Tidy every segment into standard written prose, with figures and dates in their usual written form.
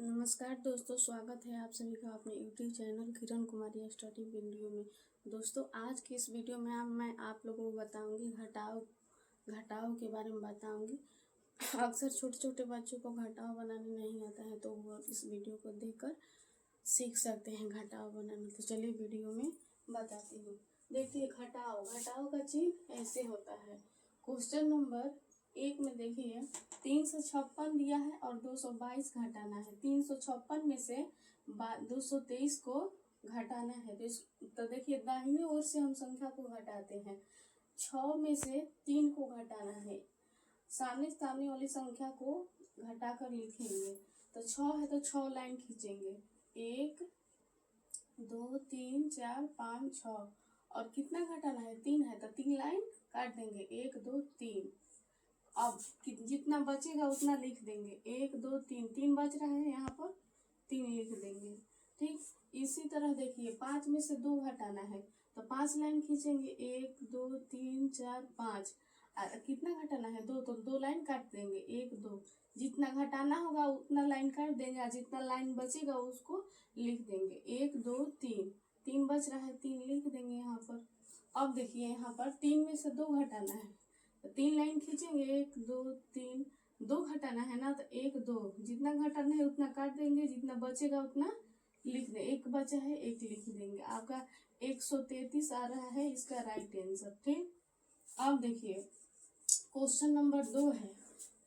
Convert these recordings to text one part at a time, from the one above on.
नमस्कार दोस्तों, स्वागत है आप सभी का अपने YouTube channel Kiran Kumari study video में। दोस्तों, आज की इस वीडियो में मैं आप लोगों को बताऊंगी घटाव के बारे में बताऊंगी। अक्सर छोटे छोटे बच्चों को घटाव बनाने नहीं आता है, तो वो इस वीडियो को देखकर सीख सकते हैं घटाव बनाना। तो चलिए वीडियो में बताती हूँ। देखिए, घटाव का चिन्ह ऐसे होता है। क्वेश्चन नंबर 1 में देखिए 356 दिया है और 222 घटाना है। 356 में से 223 को घटाना है। तो देखिए, दाहिने ओर से हम संख्या को घटाते हैं। 6 में से 3 को घटाना है। सामने वाली संख्या को घटाकर लिखेंगे। तो 6 है तो 6 लाइन खींचेंगे। 1 2 3 4 5 6। और कितना घटाना है? 3 है तो 3 लाइन काट देंगे। 1 2 3। अब जितना बचेगा उतना लिख देंगे। 1 2 3 3 बच रहा है, यहाँ पर 3 लिख देंगे। ठीक, इसी तरह देखिए 5 में से 2 घटाना है तो 5 लाइन खींचेंगे। 1 2 3 4 5। कितना घटाना है? 2, तो 2 लाइन काट देंगे। 1 2। जितना घटाना होगा उतना लाइन काट देंगे और जितना लाइन बचेगा उसको लिख देंगे। 1 2 3। 3 बच रहा है, 3 लिख देंगे यहाँ पर। अब देखिए यहाँ पर 3 में से 2 घटाना है तो 3 लाइन खींचेंगे। 1 2 3। 2 घटाना है ना, तो 1 2। जितना घटाना है उतना काट देंगे, जितना बचेगा उतना लिख देंगे। 1 बचा है, 1 लिख देंगे। आपका 133 आ रहा है इसका राइट आंसर। ठीक, अब देखिए क्वेश्चन नंबर 2 है।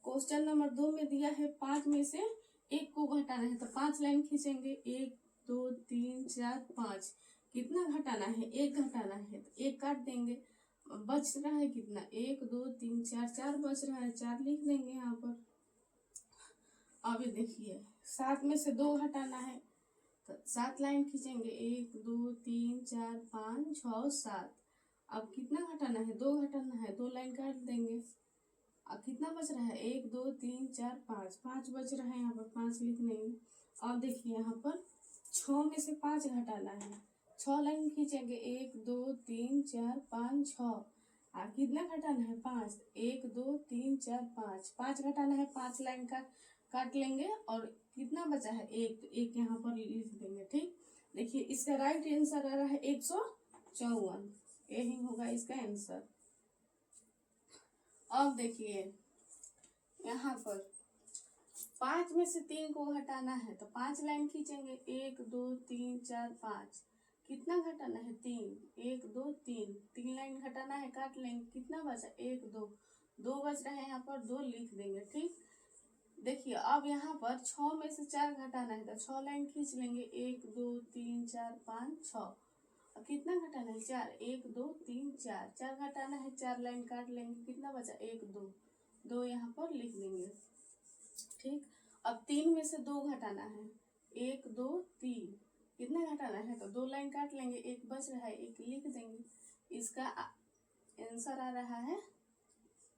क्वेश्चन नंबर 2 में दिया है 5 में से 1 को घटाना है तो 5 लाइन खींचेंगे। 1 2 3 4 5। कितना घटाना है? 1 घटाना है तो 1 काट देंगे। बच रहा है कितना? 1 2 3 4। 4 बच रहा है, 4 लिख देंगे यहाँ पर। अभी देखिए 7 में से 2 हटाना है तो 7 लाइन खींचेंगे। 1 2 3 4 5 6 7। अब कितना घटाना है? 2 घटाना है, 2 लाइन काट देंगे। अब कितना बच रहा है? 1 2 3 4 5। 5 बच रहा है, यहाँ पर 5 लिख देंगे। अब देखिए यहाँ पर 6 में से 5 घटाना है। 6 लाइन खींचेंगे। 1 2 3 4 5 6। कितना घटाना है? 5। 1 2 3 4 5। 5 घटाना है, 5 लाइन का काट लेंगे। और कितना बचा है? 1, तो 1 यहाँ पर लिख देंगे। ठीक, देखिए इसका राइट आंसर आ रहा है 154। यही होगा इसका आंसर। अब देखिए यहाँ पर 5 में से 3 को घटाना है तो 5 लाइन खींचेंगे। 1 2 3 4 5। कितना घटाना है? 3। 1 2 3। 3 लाइन घटाना है, काट लेंगे। कितना बचा? 1 2। 2 बच रहे हैं, यहाँ पर 2 लिख देंगे। ठीक, देखिए अब यहाँ पर 6 में से 4 घटाना है तो 6 लाइन खींच लेंगे। 1 2 3 4 5 6। अब कितना घटाना है? 4। 1 2 3 4। 4 घटाना है, 4 लाइन काट लेंगे। कितना बचा? 1 2। 2 यहाँ पर लिख देंगे। ठीक, अब 3 में से 2 घटाना है। 1 2 3। कितना घटाना है? तो 2 लाइन काट लेंगे। 1 बच रहा है, 1 लिख देंगे। इसका आंसर आ रहा है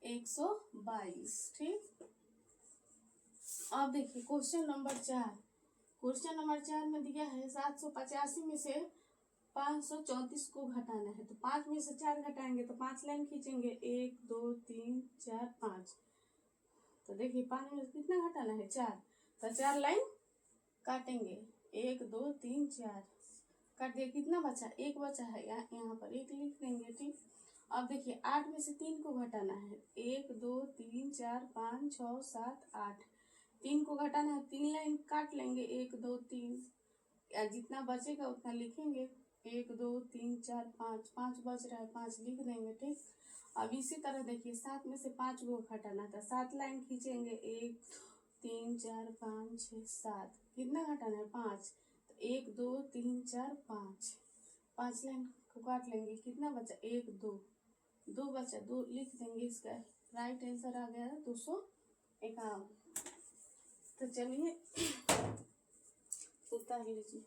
122। ठीक, अब देखिए क्वेश्चन नंबर 4। क्वेश्चन नंबर 4 में दिया है 785 में से 534 को घटाना है तो 5 में से 4 घटाएंगे तो 5 लाइन खींचेंगे। 1 2 3 4 5। तो देखिए 5 में से कितना घटाना है? 4, तो 4 लाइन काटेंगे। 1 2 3 4 काट दिया। कितना बचा? 1 बचा है, यहाँ पर 1 लिख देंगे। ठीक, अब देखिए 8 में से 3 को घटाना है। 1 2 3 4 5 6 7 8। 3 को घटाना है, 3 लाइन काट लेंगे। 1 2 3। जितना बचेगा उतना लिखेंगे। 1 2 3 4 5। 5 बच रहा है, 5 लिख देंगे। ठीक, अब इसी तरह देखिए 7 में से 5 को घटाना था। 7 लाइन खींचेंगे। 1 3 4 5 6 7। कितना घटाना है? 5। तो 1 2 3 4 5। 5 लाइन को काट लेंगे। कितना बचा? 1 2। 2 बचा, 2 लिख देंगे। इसका राइट आंसर आ गया 251। तो चलिए उतार लीजिए।